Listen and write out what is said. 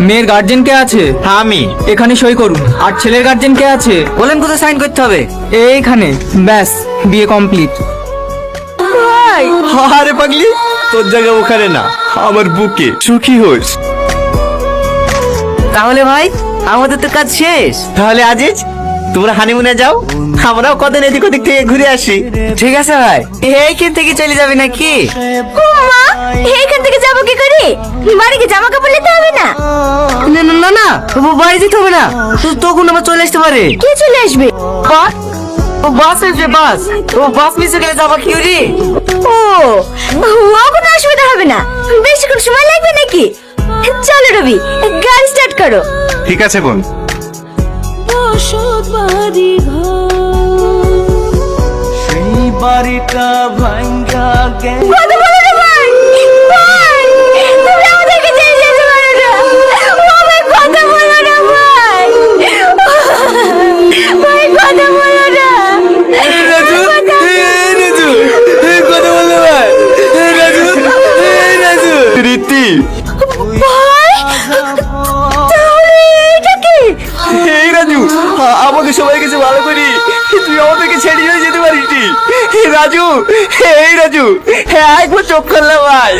মেয়ের গার্জেন কে আছে? হ্যাঁ আমি। এখানে সই করুন। আর ছেলের গার্জেন কে আছে? বলেন কোথায় সাইন করতে হবে? এইখানে। ব্যাস, বিয়ে কমপ্লিট। ভাই আরে পাগলি, তোর জায়গা ওখানে না, আমার বুকে। সুখী হোস। তাহলে ভাই আমাদের তো কাজ শেষ। তাহলে আজিজ তোমরা হানিমুনে যাও, আমরাও কদিন এদিক ওদিক থেকে ঘুরে আসি। ঠিক আছে ভাই, এইখান থেকে চলে যাবে নাকি? মা এখান থেকে যাবো কি করে? বাড়ি কি জামা কাপড় নিতে হবে না? না না না না, বাড়ি যেতে হবে না, তখন আবার চলে আসতে পারে। কে চলে আসবে? বাস আসবে, বাস। বাস মিস গেলে যাবা কি রে? ও কোনো অসুবিধা হবে না। বেশিক্ষণ সময় লাগবে নাকি? চলো রবি, গাড়ি স্টার্ট করো। ঠিক আছে বোন। সেই বাড়িটা ভাঙ্গা গেল। কথা বলো না ভাই। ভাই তুমি আমাদেরকে ছেড়ে যেতে পারো না। ও ভাই কথা বলো না ভাই। ভাই কথা বলো না। রাজু, রাজু, কথা বললো ভাই। রাজু, রাজু, রীতি। ভাই তাহলে এটা কি? এই রাজু, আমাকে সবাই কিছু ভালো করি, তুই আমাদেরকে ছেড়ে চলে যেতে পারিস নি। রাজু, এই রাজু, হ্যাঁ একবার চোখ করলাম ভাই।